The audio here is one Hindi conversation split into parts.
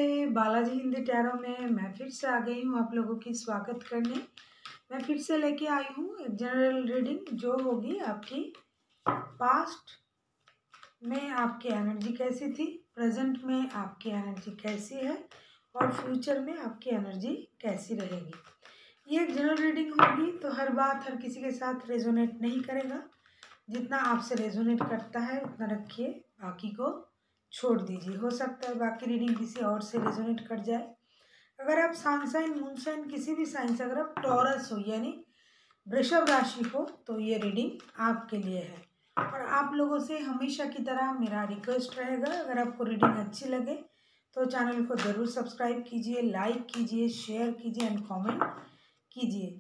नमस्ते, बालाजी हिंदी टैरो में मैं फिर से आ गई हूँ आप लोगों की स्वागत करने। मैं फिर से लेके आई हूँ एक जनरल रीडिंग जो होगी आपकी पास्ट में आपकी एनर्जी कैसी थी, प्रेजेंट में आपकी एनर्जी कैसी है और फ्यूचर में आपकी एनर्जी कैसी रहेगी। ये एक जनरल रीडिंग होगी तो हर बात हर किसी के साथ रेजोनेट नहीं करेगा। जितना आपसे रेजोनेट करता है उतना रखिए, बाकी को छोड़ दीजिए। हो सकता है बाकी रीडिंग किसी और से रेजोनेट कर जाए। अगर आप सन साइन, मून साइन, किसी भी साइन से अगर आप टॉरस हो यानी वृषभ राशि हो तो ये रीडिंग आपके लिए है। और आप लोगों से हमेशा की तरह मेरा रिक्वेस्ट रहेगा, अगर आपको रीडिंग अच्छी लगे तो चैनल को ज़रूर सब्सक्राइब कीजिए, लाइक कीजिए, शेयर कीजिए एंड कमेंट कीजिए।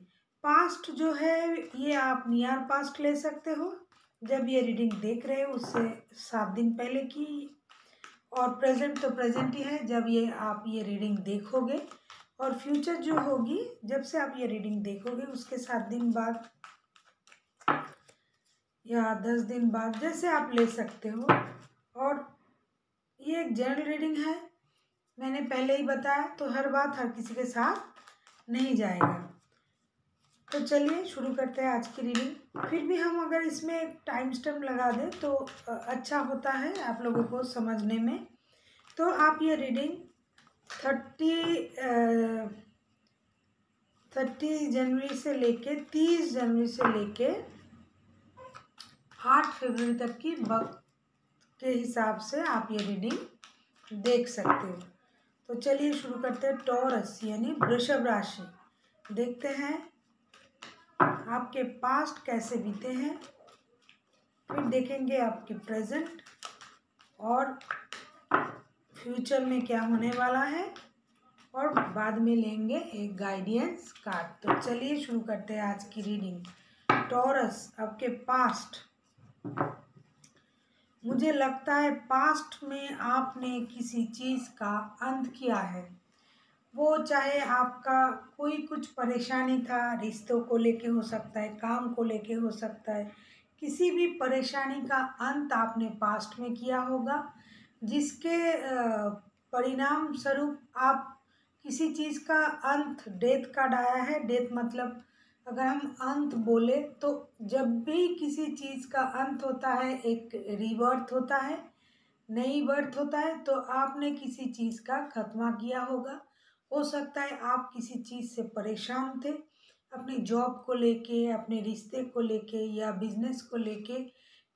पास्ट जो है ये आप नियर पास्ट ले सकते हो, जब ये रीडिंग देख रहे हो उससे 7 दिन पहले की, और प्रेजेंट तो प्रेजेंट ही है जब ये आप ये रीडिंग देखोगे, और फ्यूचर जो होगी जब से आप ये रीडिंग देखोगे उसके 7 दिन बाद या 10 दिन बाद, जैसे आप ले सकते हो। और ये एक जनरल रीडिंग है, मैंने पहले ही बताया, तो हर बात हर किसी के साथ नहीं जाएगा। तो चलिए शुरू करते हैं आज की रीडिंग। फिर भी हम अगर इसमें एक टाइम स्टैम्प लगा दें तो अच्छा होता है आप लोगों को समझने में। तो आप ये रीडिंग 30 जनवरी से लेके 30 जनवरी से लेके 8 फरवरी तक की वक्त के हिसाब से आप ये रीडिंग देख सकते हो। तो चलिए शुरू करते हैं। टॉरस यानी वृषभ राशि, देखते हैं आपके पास्ट कैसे बीते हैं, फिर देखेंगे आपके प्रेजेंट और फ्यूचर में क्या होने वाला है, और बाद में लेंगे एक गाइडेंस कार्ड। तो चलिए शुरू करते हैं आज की रीडिंग। टॉरस, आपके पास्ट, मुझे लगता है पास्ट में आपने किसी चीज़ का अंत किया है। वो चाहे आपका कोई कुछ परेशानी था, रिश्तों को लेके हो सकता है, काम को लेके हो सकता है, किसी भी परेशानी का अंत आपने पास्ट में किया होगा, जिसके परिणाम स्वरूप आप किसी चीज़ का अंत डेथ का आया है। डेथ मतलब अगर हम अंत बोले तो जब भी किसी चीज़ का अंत होता है एक रीबर्थ होता है, नई बर्थ होता है। तो आपने किसी चीज़ का खत्मा किया होगा। हो सकता है आप किसी चीज़ से परेशान थे, अपने जॉब को लेके, अपने रिश्ते को लेके या बिजनेस को लेके,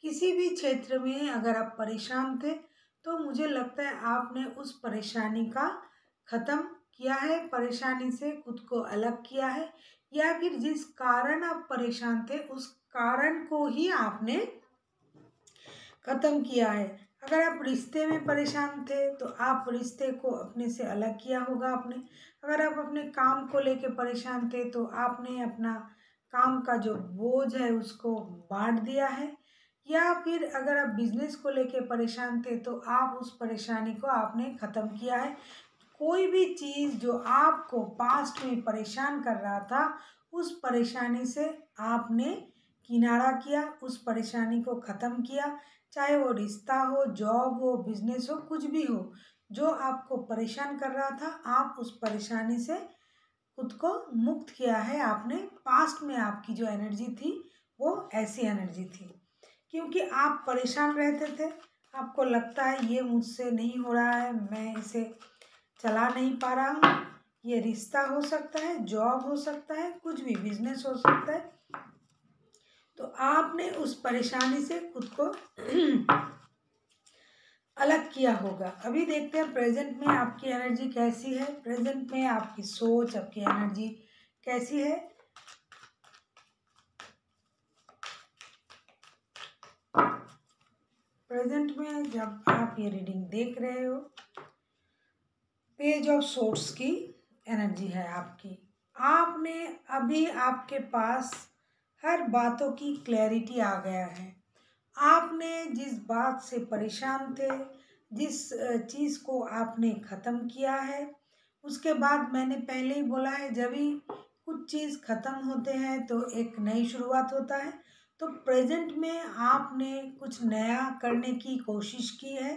किसी भी क्षेत्र में अगर आप परेशान थे तो मुझे लगता है आपने उस परेशानी का ख़त्म किया है, परेशानी से खुद को अलग किया है, या फिर जिस कारण आप परेशान थे उस कारण को ही आपने ख़त्म किया है। अगर आप रिश्ते में परेशान थे तो आप रिश्ते को अपने से अलग किया होगा आपने। अगर आप अपने काम को लेके परेशान थे तो आपने अपना काम का जो बोझ है उसको बांट दिया है। या फिर अगर आप बिजनेस को लेके परेशान थे तो आप उस परेशानी को आपने ख़त्म किया है। कोई भी चीज़ जो आपको पास्ट में परेशान कर रहा था उस परेशानी से आपने किनारा किया, उस परेशानी को ख़त्म किया। चाहे वो रिश्ता हो, जॉब हो, बिजनेस हो, कुछ भी हो, जो आपको परेशान कर रहा था आप उस परेशानी से खुद को मुक्त किया है आपने। पास्ट में आपकी जो एनर्जी थी वो ऐसी एनर्जी थी, क्योंकि आप परेशान रहते थे, आपको लगता है ये मुझसे नहीं हो रहा है, मैं इसे चला नहीं पा रहा हूँ। ये रिश्ता हो सकता है, जॉब हो सकता है, कुछ भी बिजनेस हो सकता है। तो आपने उस परेशानी से खुद को अलग किया होगा। अभी देखते हैं प्रेजेंट में आपकी एनर्जी कैसी है, प्रेजेंट में आपकी सोच, आपकी एनर्जी कैसी है। प्रेजेंट में जब आप ये रीडिंग देख रहे हो, पेज ऑफ सोर्स की एनर्जी है आपकी। आपने अभी आपके पास हर बातों की क्लैरिटी आ गया है। आपने जिस बात से परेशान थे, जिस चीज़ को आपने ख़त्म किया है, उसके बाद मैंने पहले ही बोला है जब भी कुछ चीज़ ख़त्म होते हैं तो एक नई शुरुआत होता है। तो प्रेजेंट में आपने कुछ नया करने की कोशिश की है,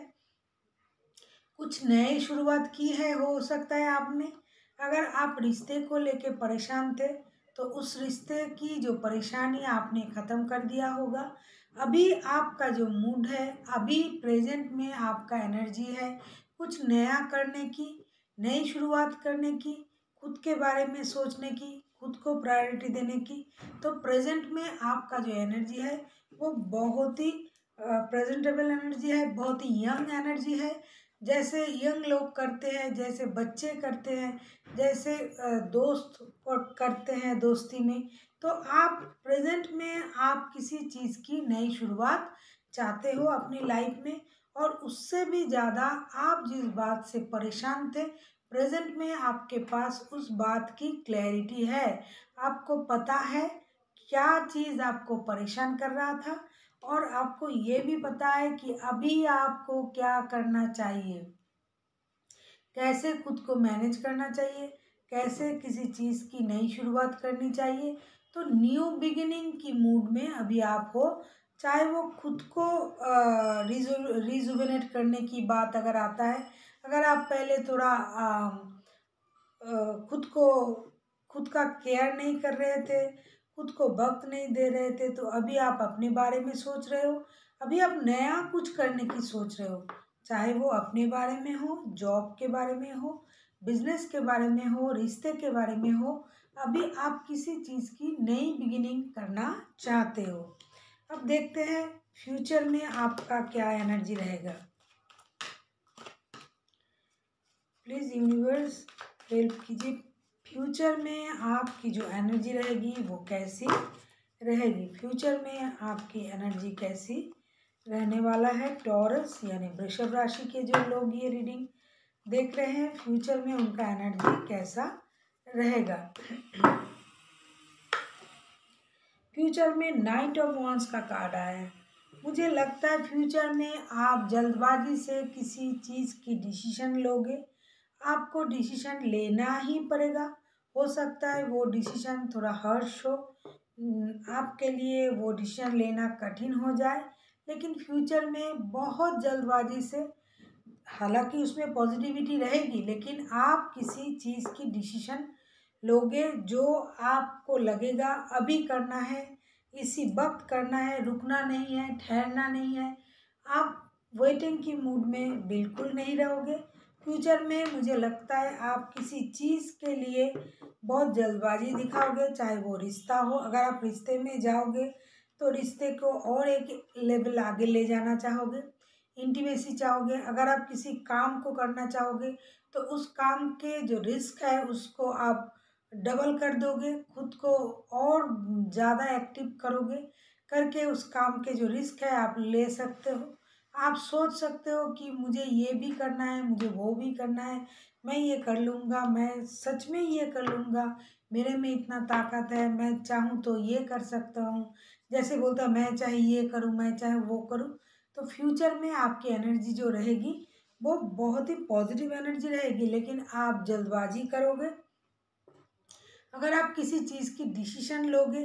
कुछ नए शुरुआत की है, हो सकता है आपने। अगर आप रिश्ते को लेके परेशान थे तो उस रिश्ते की जो परेशानी आपने ख़त्म कर दिया होगा। अभी आपका जो मूड है, अभी प्रेजेंट में आपका एनर्जी है कुछ नया करने की, नई शुरुआत करने की, खुद के बारे में सोचने की, खुद को प्रायोरिटी देने की। तो प्रेजेंट में आपका जो एनर्जी है वो बहुत ही प्रेजेंटेबल एनर्जी है, बहुत ही यंग एनर्जी है। जैसे यंग लोग करते हैं, जैसे बच्चे करते हैं, जैसे दोस्त और करते हैं दोस्ती में। तो आप प्रेजेंट में आप किसी चीज़ की नई शुरुआत चाहते हो अपनी लाइफ में। और उससे भी ज़्यादा आप जिस बात से परेशान थे, प्रेजेंट में आपके पास उस बात की क्लैरिटी है। आपको पता है क्या चीज़ आपको परेशान कर रहा था, और आपको ये भी पता है कि अभी आपको क्या करना चाहिए, कैसे खुद को मैनेज करना चाहिए, कैसे किसी चीज़ की नई शुरुआत करनी चाहिए। तो न्यू बिगिनिंग की मूड में अभी आप हो। चाहे वो खुद को रिजुविनेट करने की बात अगर आता है, अगर आप पहले थोड़ा खुद को, खुद का केयर नहीं कर रहे थे, खुद को वक्त नहीं दे रहे थे, तो अभी आप अपने बारे में सोच रहे हो। अभी आप नया कुछ करने की सोच रहे हो, चाहे वो अपने बारे में हो, जॉब के बारे में हो, बिजनेस के बारे में हो, रिश्ते के बारे में हो। अभी आप किसी चीज़ की नई बिगिनिंग करना चाहते हो। अब देखते हैं फ्यूचर में आपका क्या एनर्जी रहेगा। प्लीज़ यूनिवर्स हेल्प कीजिए, फ्यूचर में आपकी जो एनर्जी रहेगी वो कैसी रहेगी। फ्यूचर में आपकी एनर्जी कैसी रहने वाला है। टॉरस यानी वृषभ राशि के जो लोग ये रीडिंग देख रहे हैं, फ्यूचर में उनका एनर्जी कैसा रहेगा। फ्यूचर में नाइट ऑफ वॉन्ड्स का कार्ड आया है। मुझे लगता है फ्यूचर में आप जल्दबाजी से किसी चीज़ की डिसीजन लोगे। आपको डिसीजन लेना ही पड़ेगा। हो सकता है वो डिसीजन थोड़ा हर्श हो, आपके लिए वो डिसीजन लेना कठिन हो जाए। लेकिन फ्यूचर में बहुत जल्दबाजी से, हालांकि उसमें पॉजिटिविटी रहेगी, लेकिन आप किसी चीज़ की डिसीजन लोगे जो आपको लगेगा अभी करना है, इसी वक्त करना है, रुकना नहीं है, ठहरना नहीं है। आप वेटिंग की मूड में बिल्कुल नहीं रहोगे। फ्यूचर में मुझे लगता है आप किसी चीज़ के लिए बहुत जल्दबाजी दिखाओगे, चाहे वो रिश्ता हो। अगर आप रिश्ते में जाओगे तो रिश्ते को और एक लेवल आगे ले जाना चाहोगे, इंटीमेसी चाहोगे। अगर आप किसी काम को करना चाहोगे तो उस काम के जो रिस्क है उसको आप डबल कर दोगे, खुद को और ज़्यादा एक्टिव करोगे, करके उस काम के जो रिस्क है आप ले सकते हो। आप सोच सकते हो कि मुझे ये भी करना है, मुझे वो भी करना है, मैं ये कर लूँगा, मैं सच में ये कर लूँगा, मेरे में इतना ताकत है, मैं चाहूँ तो ये कर सकता हूँ। जैसे बोलता मैं चाहे ये करूँ, मैं चाहे वो करूँ। तो फ्यूचर में आपकी एनर्जी जो रहेगी वो बहुत ही पॉजिटिव एनर्जी रहेगी, लेकिन आप जल्दबाजी करोगे। अगर आप किसी चीज़ की डिसीजन लोगे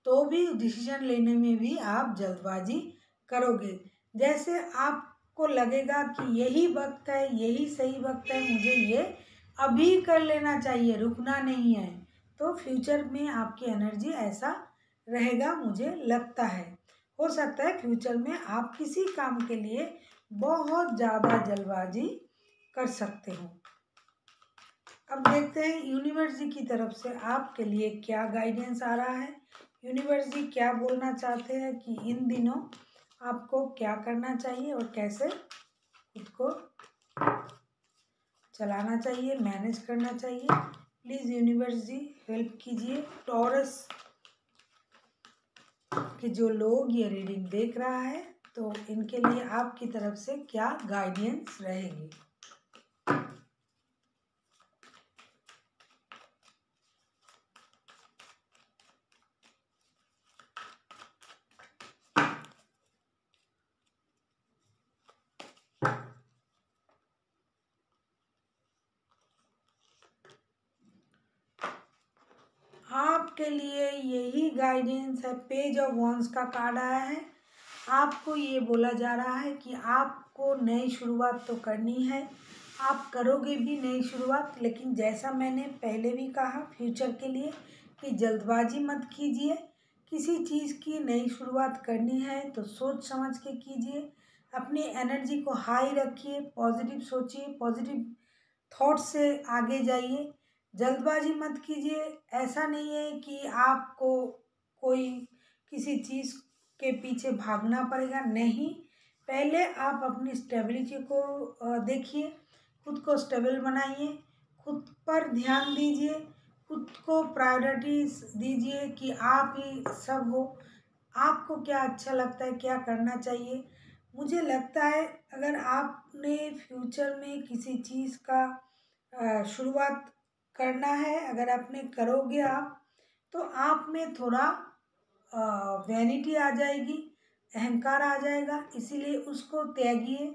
तो भी डिसीजन लेने में भी आप जल्दबाजी करोगे। जैसे आपको लगेगा कि यही वक्त है, यही सही वक्त है, मुझे ये अभी कर लेना चाहिए, रुकना नहीं है। तो फ्यूचर में आपकी एनर्जी ऐसा रहेगा मुझे लगता है। हो सकता है फ्यूचर में आप किसी काम के लिए बहुत ज़्यादा जल्दबाजी कर सकते हो। अब देखते हैं यूनिवर्स जी की तरफ से आपके लिए क्या गाइडेंस आ रहा है। यूनिवर्स जी क्या बोलना चाहते हैं कि इन दिनों आपको क्या करना चाहिए और कैसे खुद को चलाना चाहिए, मैनेज करना चाहिए। प्लीज़ यूनिवर्स जी हेल्प कीजिए। टॉरस के जो लोग ये रीडिंग देख रहा है तो इनके लिए आपकी तरफ से क्या गाइडेंस रहेगी। आपके लिए यही गाइडेंस है। पेज ऑफ वॉन्ड्स का कार्ड आया है। आपको ये बोला जा रहा है कि आपको नई शुरुआत तो करनी है, आप करोगे भी नई शुरुआत, लेकिन जैसा मैंने पहले भी कहा फ्यूचर के लिए कि जल्दबाजी मत कीजिए। किसी चीज़ की नई शुरुआत करनी है तो सोच समझ के कीजिए। अपनी एनर्जी को हाई रखिए, पॉजिटिव सोचिए, पॉजिटिव थॉट से आगे जाइए। जल्दबाजी मत कीजिए। ऐसा नहीं है कि आपको कोई किसी चीज़ के पीछे भागना पड़ेगा, नहीं। पहले आप अपनी स्टेबिलिटी को देखिए, खुद को स्टेबल बनाइए, खुद पर ध्यान दीजिए, खुद को प्रायोरिटीज दीजिए कि आप ही सब हो। आपको क्या अच्छा लगता है, क्या करना चाहिए। मुझे लगता है अगर आपने फ्यूचर में किसी चीज़ का शुरुआत करना है, अगर आपने करोगे आप, तो आप में थोड़ा वैनिटी आ जाएगी, अहंकार आ जाएगा, इसीलिए उसको त्यागिए।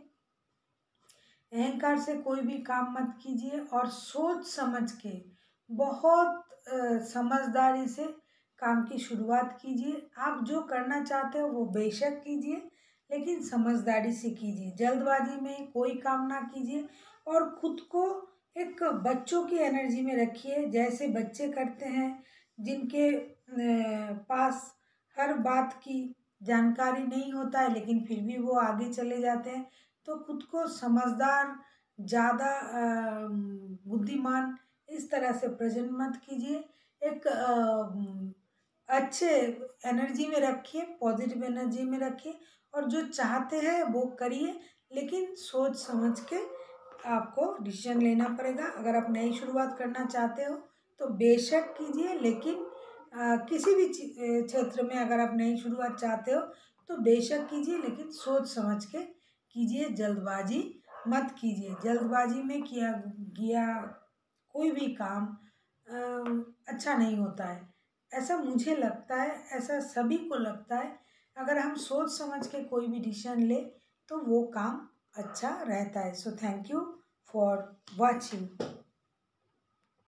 अहंकार से कोई भी काम मत कीजिए और सोच समझ के बहुत समझदारी से काम की शुरुआत कीजिए। आप जो करना चाहते हो वो बेशक कीजिए, लेकिन समझदारी से कीजिए। जल्दबाजी में कोई काम ना कीजिए और खुद को एक बच्चों की एनर्जी में रखिए, जैसे बच्चे करते हैं, जिनके पास हर बात की जानकारी नहीं होता है लेकिन फिर भी वो आगे चले जाते हैं। तो खुद को समझदार, ज़्यादा बुद्धिमान इस तरह से प्रेजेंट मत कीजिए। एक अच्छे एनर्जी में रखिए, पॉजिटिव एनर्जी में रखिए और जो चाहते हैं वो करिए, लेकिन सोच समझ के आपको डिसीजन लेना पड़ेगा। अगर आप नई शुरुआत करना चाहते हो तो बेशक कीजिए, लेकिन किसी भी क्षेत्र में अगर आप नई शुरुआत चाहते हो तो बेशक कीजिए, लेकिन सोच समझ के कीजिए। जल्दबाजी मत कीजिए। जल्दबाजी में किया गया कोई भी काम अच्छा नहीं होता है, ऐसा मुझे लगता है, ऐसा सभी को लगता है। अगर हम सोच समझ के कोई भी डिसीजन ले तो वो काम अच्छा रहता है। So thank you for watching.